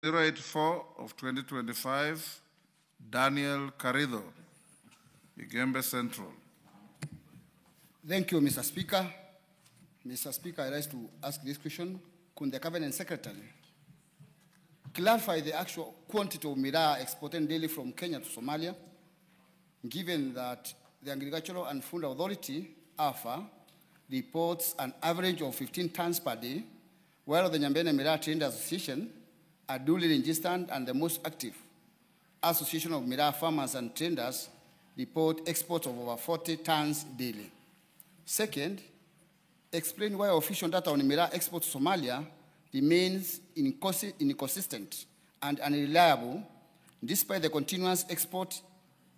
084 of 2025, Daniel Karitho, Igembe Central. Thank you, Mr. Speaker. Mr. Speaker, I rise to ask this question. Could the Cabinet Secretary clarify the actual quantity of miraa exported daily from Kenya to Somalia, given that the Agricultural and Food Authority, AFA, reports an average of 15 tons per day, while the Nyambene Miraa Traders Association, a duly registered and the most active association of miraa farmers and traders, report exports of over 40 tons daily. Second, explain why official data on miraa export to Somalia remains inconsistent and unreliable despite the continuous export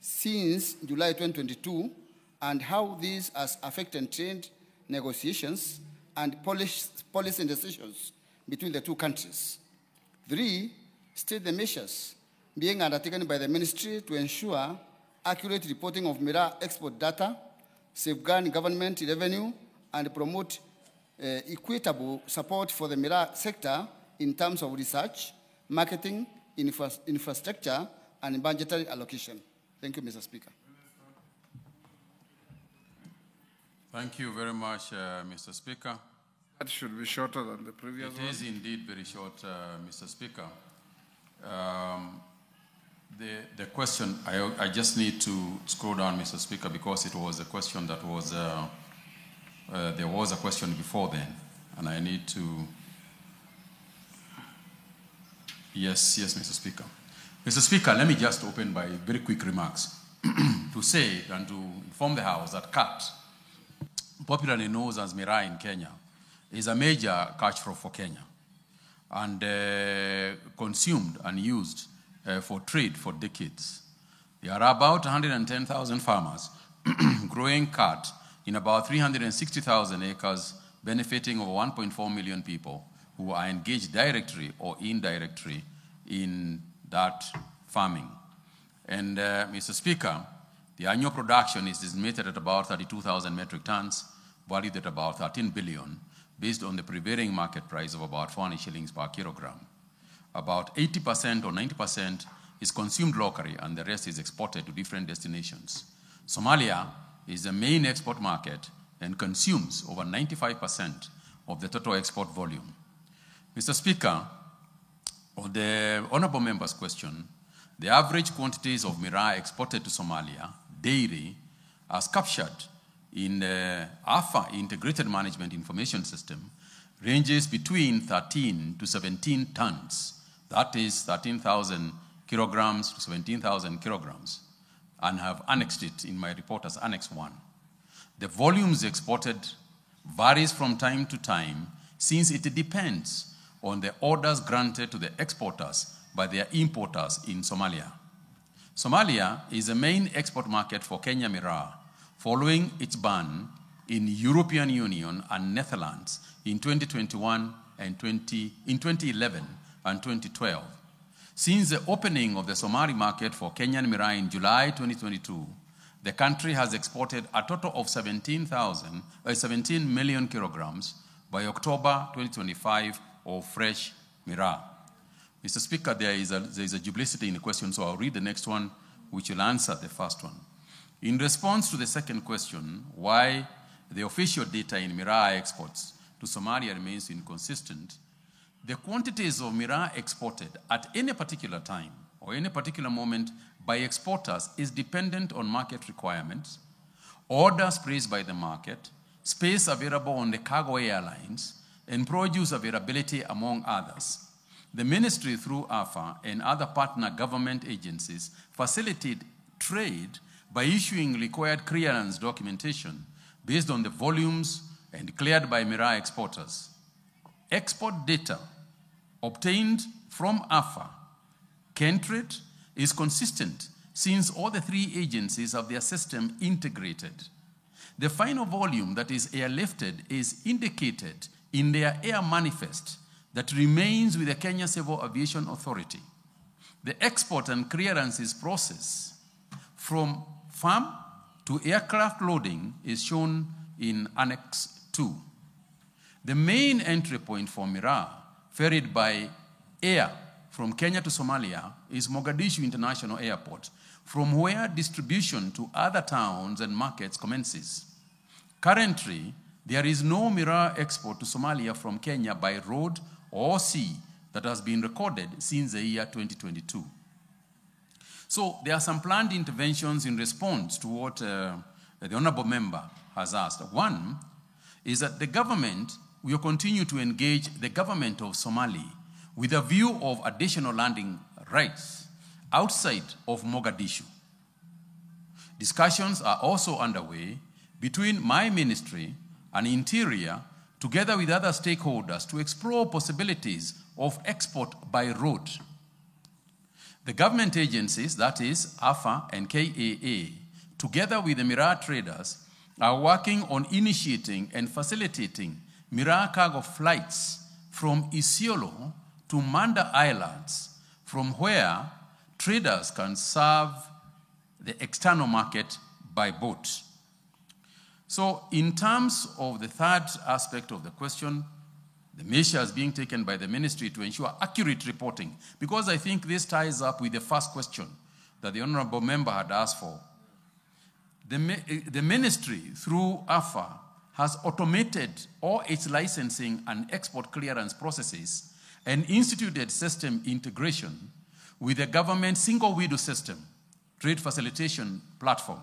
since July 2022, and how this has affected trade negotiations and policy decisions between the two countries. 3, state the measures being undertaken by the ministry to ensure accurate reporting of miraa export data, safeguard government revenue, and promote equitable support for the miraa sector in terms of research, marketing, infrastructure, and budgetary allocation. Thank you, Mr. Speaker. Thank you very much, Mr. Speaker. That should be shorter than the previous one. It is indeed very short, Mr. Speaker. The question, I just need to scroll down, Mr. Speaker, because it was a question that was, there was a question before then, and I need to, yes, Mr. Speaker. Mr. Speaker, let me just open by very quick remarks to say and to inform the House that cat, popularly known as miraa in Kenya, is a major catch crop for Kenya and consumed and used for trade for decades. There are about 110,000 farmers growing cat in about 360,000 acres, benefiting over 1.4 million people who are engaged directly or indirectly in that farming. And Mr. Speaker, the annual production is estimated at about 32,000 metric tons, valued at about 13 billion, based on the prevailing market price of about 400 shillings per kilogram. About 80% or 90% is consumed locally, and the rest is exported to different destinations. Somalia is the main export market and consumes over 95% of the total export volume. Mr. Speaker, on the honorable member's question, the average quantities of miraa exported to Somalia daily, as captured in the AFA Integrated Management Information System, ranges between 13 to 17 tons. That is 13,000 kilograms to 17,000 kilograms, and have annexed it in my report as Annex 1. The volumes exported varies from time to time, since it depends on the orders granted to the exporters by their importers in Somalia. Somalia is the main export market for Kenya miraa, following its ban in European Union and Netherlands in 2021 and 2011 and 2012. Since the opening of the Somali market for Kenyan miraa in July 2022, the country has exported a total of 17 million kilograms by October 2025 of fresh miraa. Mr. Speaker, there is a duplicity in the question, so I'll read the next one, which will answer the first one. In response to the second question, why the official data in miraa exports to Somalia remains inconsistent, the quantities of miraa exported at any particular time or any particular moment by exporters is dependent on market requirements, orders placed by the market, space available on the Kagwe airlines, and produce availability, among others. The ministry, through AFA and other partner government agencies, facilitate trade by issuing required clearance documentation based on the volumes and cleared by miraa exporters. Export data obtained from AFA, Kentrade, is consistent since all the three agencies have their system integrated. The final volume that is airlifted is indicated in their air manifest that remains with the Kenya Civil Aviation Authority. The export and clearances process from farm to aircraft loading is shown in Annex 2. The main entry point for miraa, ferried by air from Kenya to Somalia is Mogadishu International Airport, from where distribution to other towns and markets commences. Currently, there is no miraa export to Somalia from Kenya by road or sea that has been recorded since the year 2022. So there are some planned interventions in response to what the honorable member has asked. One is that the government will continue to engage the government of Somalia with a view of additional landing rights outside of Mogadishu. Discussions are also underway between my ministry and Interior, together with other stakeholders, to explore possibilities of export by road. The government agencies, that is, AFA and KAA, together with the Miraa traders, are working on initiating and facilitating miraa cargo flights from Isiolo to Manda Islands, from where traders can serve the external market by boat. So in terms of the third aspect of the question, the measures being taken by the ministry to ensure accurate reporting, because I think this ties up with the first question that the honorable member had asked for. The ministry, through AFA, has automated all its licensing and export clearance processes and instituted system integration with the government single window system, trade facilitation platform,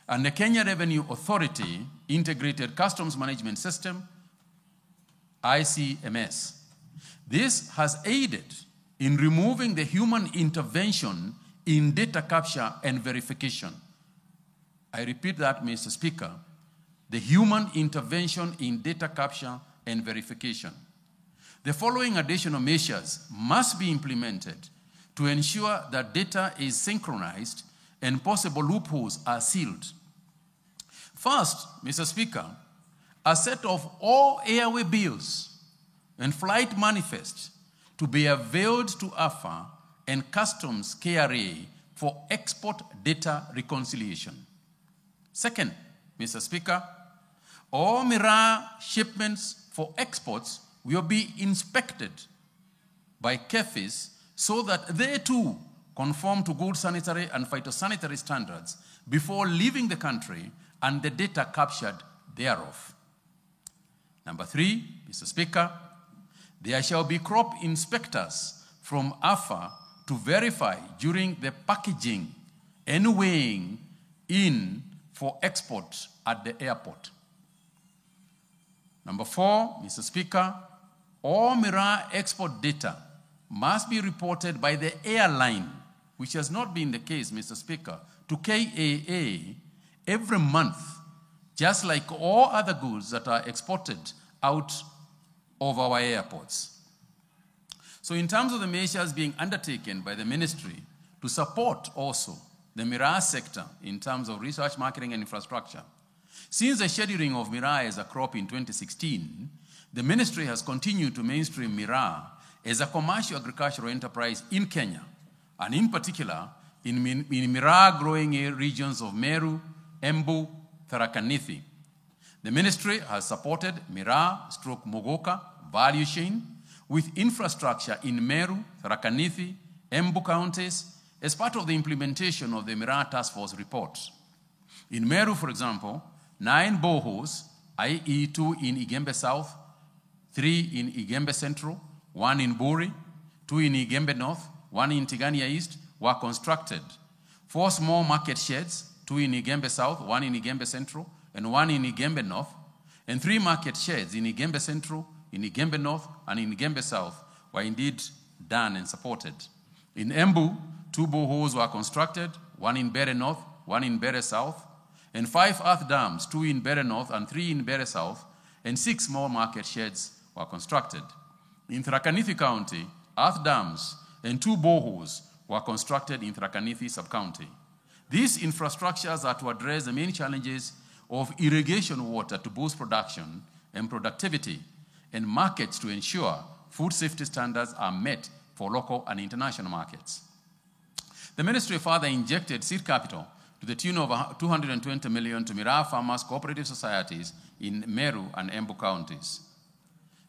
and the Kenya Revenue Authority Integrated Customs Management System, ICMS. This has aided in removing the human intervention in data capture and verification. I repeat that, Mr. Speaker, the human intervention in data capture and verification. The following additional measures must be implemented to ensure that data is synchronized and possible loopholes are sealed. First, Mr. Speaker, a set of all airway bills and flight manifests to be availed to AFA and Customs KRA for export data reconciliation. Second, Mr. Speaker, all miraa shipments for exports will be inspected by KEFIS so that they too conform to good sanitary and phytosanitary standards before leaving the country and the data captured thereof. Number three, Mr. Speaker, there shall be crop inspectors from AFA to verify during the packaging and weighing in for export at the airport. Number four, Mr. Speaker, all miraa export data must be reported by the airline, which has not been the case, Mr. Speaker, to KAA every month, just like all other goods that are exported out of our airports. So in terms of the measures being undertaken by the ministry to support also the miraa sector in terms of research, marketing, and infrastructure, since the scheduling of miraa as a crop in 2016, the ministry has continued to mainstream miraa as a commercial agricultural enterprise in Kenya, and in particular in miraa growing regions of Meru, Embu, Tharaka Nithi. The ministry has supported miraa/Mogoka value chain with infrastructure in Meru, Tharaka Nithi, Embu counties as part of the implementation of the Miraa Task Force report. In Meru, for example, 9 boreholes, i.e. 2 in Igembe South, 3 in Igembe Central, 1 in Buri, 2 in Igembe North, 1 in Tigania East, were constructed. 4 small market sheds, 2 in Igembe South, 1 in Igembe Central, and 1 in Igembe North, and 3 market sheds in Igembe Central, in Igembe North, and in Igembe South were indeed done and supported. In Embu, 2 boreholes were constructed, 1 in Bere North, 1 in Bere South, and 5 earth dams, 2 in Bere North and 3 in Bere South, and 6 small market sheds were constructed. In Tharaka Nithi County, earth dams and 2 boreholes were constructed in Tharaka Nithi sub-county. These infrastructures are to address the main challenges of irrigation water to boost production and productivity, and markets to ensure food safety standards are met for local and international markets. The ministry further injected seed capital to the tune of 220 million to miraa farmers cooperative societies in Meru and Embu counties.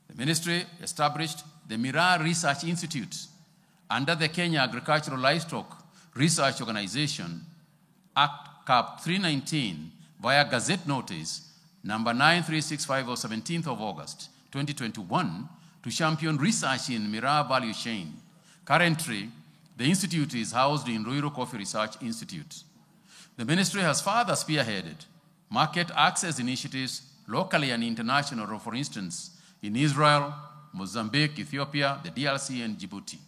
The ministry established the Miraa Research Institute under the Kenya Agricultural Livestock Research Organization, Act Cap 319, via Gazette Notice number 9365 of 17th of August 2021, to champion research in Miraa value chain. Currently, the institute is housed in Ruiru Coffee Research Institute. The ministry has further spearheaded market access initiatives locally and internationally, for instance, in Israel, Mozambique, Ethiopia, the DRC, and Djibouti.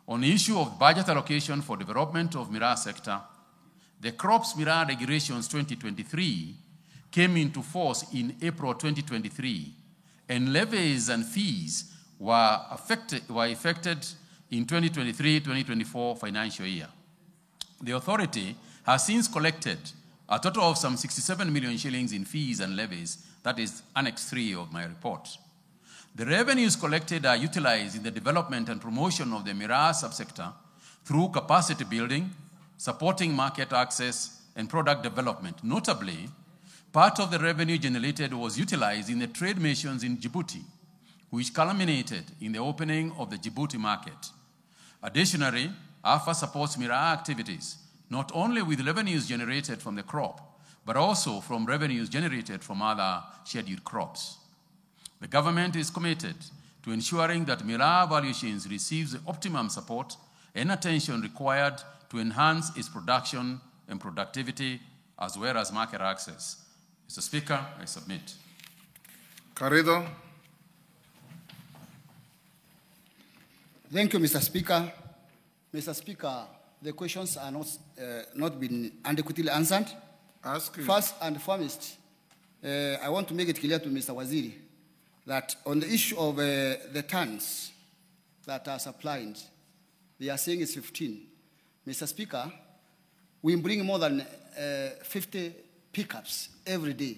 On the issue of budget allocation for development of Miraa sector, the Crops Miraa Regulations 2023 came into force in April 2023, and levies and fees were effected in 2023-2024 financial year. The authority has since collected a total of some 67 million shillings in fees and levies. That is Annex 3 of my report. The revenues collected are utilized in the development and promotion of the Miraa subsector through capacity building, supporting market access, and product development. Notably, part of the revenue generated was utilized in the trade missions in Djibouti, which culminated in the opening of the Djibouti market. Additionally, AFA supports Miraa activities, not only with revenues generated from the crop, but also from revenues generated from other scheduled crops. The government is committed to ensuring that Miraa value chains receives the optimum support and attention required to enhance its production and productivity, as well as market access. Mr. Speaker, I submit. Karitho. Thank you, Mr. Speaker. Mr. Speaker, the questions are not been adequately answered. First and foremost, I want to make it clear to Mr. Waziri that on the issue of the tons that are supplied, they are saying it's 15. Mr. Speaker, we bring more than 50 pickups every day.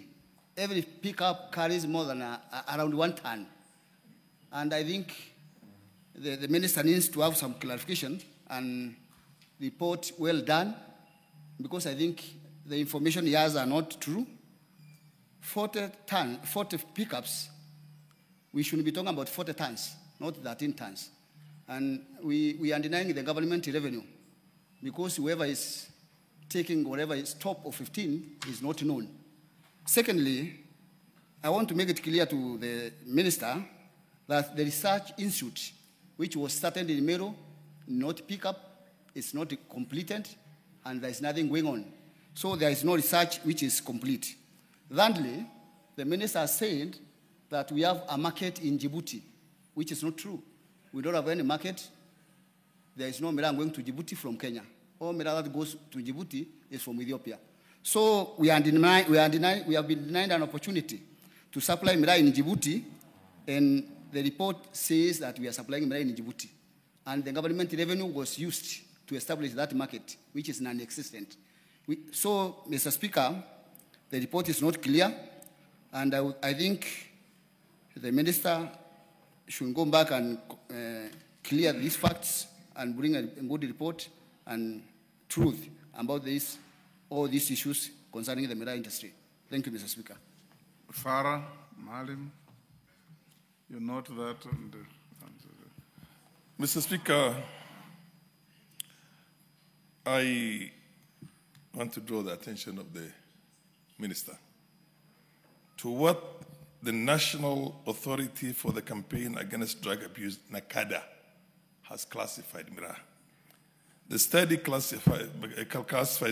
Every pickup carries more than around 1 ton. And I think the minister needs to have some clarification and report well done, because I think the information he has are not true. 40 pickups, we should be talking about 40 tons, not 13 tons. And we are denying the government revenue, because whoever is taking whatever is top of 15 is not known. Secondly, I want to make it clear to the minister that the research institute, which was started in Meru, not pick up, it's not completed, and there is nothing going on. So there is no research which is complete. Thirdly, the minister said that we have a market in Djibouti, which is not true. We don't have any market. There is no Miraa going to Djibouti from Kenya. All Miraa that goes to Djibouti is from Ethiopia. So we have been denied an opportunity to supply Miraa in Djibouti, and the report says that we are supplying Miraa in Djibouti. And the government revenue was used to establish that market, which is non-existent. So, Mr. Speaker, the report is not clear, and I think the minister should go back and clear these facts and bring a good report and truth about all these issues concerning the Miraa industry. Thank you, Mr. Speaker. Farah, Malim, you note that. Mr. Speaker, I want to draw the attention of the minister to what the National Authority for the Campaign Against Drug Abuse, NACADA, has classified Miraa. The study classifies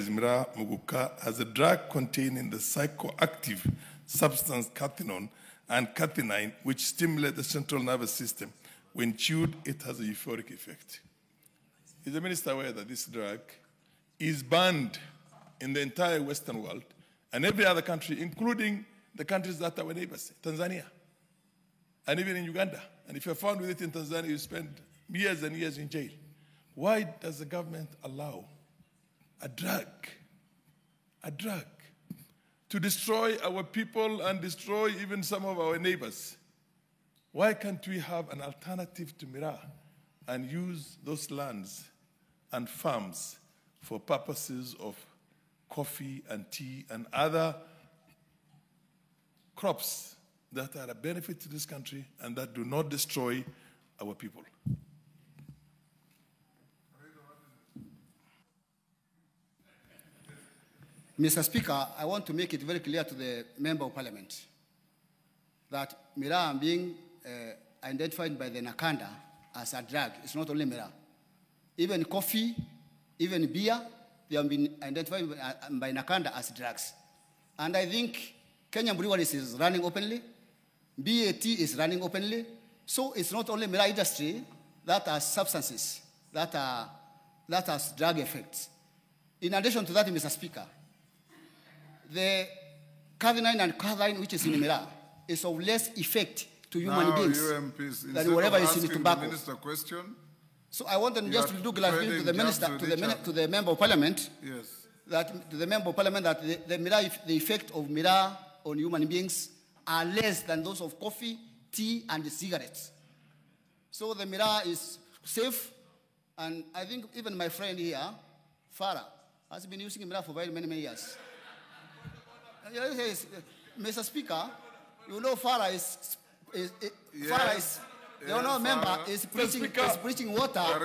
Miraa Muguka as a drug containing the psychoactive substance cathinone and cathepine, which stimulate the central nervous system. When chewed, it has a euphoric effect. Is the minister aware that this drug is banned in the entire Western world and every other country, including the countries that are our neighbors, Tanzania, and even in Uganda? And if you're found with it in Tanzania, you spend years and years in jail. Why does the government allow a drug to destroy our people and destroy even some of our neighbors? Why can't we have an alternative to Miraa and use those lands and farms for purposes of coffee and tea and other crops that are a benefit to this country and that do not destroy our people? Mr. Speaker, I want to make it very clear to the Member of Parliament that miraa being identified by the Nakanda as a drug. It's not only miraa. Even coffee, even beer, they have been identified by Nakanda as drugs. And I think Kenya Breweries is running openly, BAT is running openly. So it's not only miraa industry that has substances that has drug effects. In addition to that, Mr. Speaker, the 𝐃𝐜𝐬𝐿 and 𝐾𝐜𝐬𝐿, which is in miraa, is of less effect to human beings than whatever is in tobacco. Minister question, So I want them just to do clarification to the minister, to the Member of Parliament, yes. that to the Member of Parliament that the effect of miraa on human beings are less than those of coffee, tea, and cigarettes. So the miraa is safe, and I think even my friend here, Farah, has been using miraa for very many, many years. Yes, Mr. Speaker, you know Farah is the honourable member is preaching water.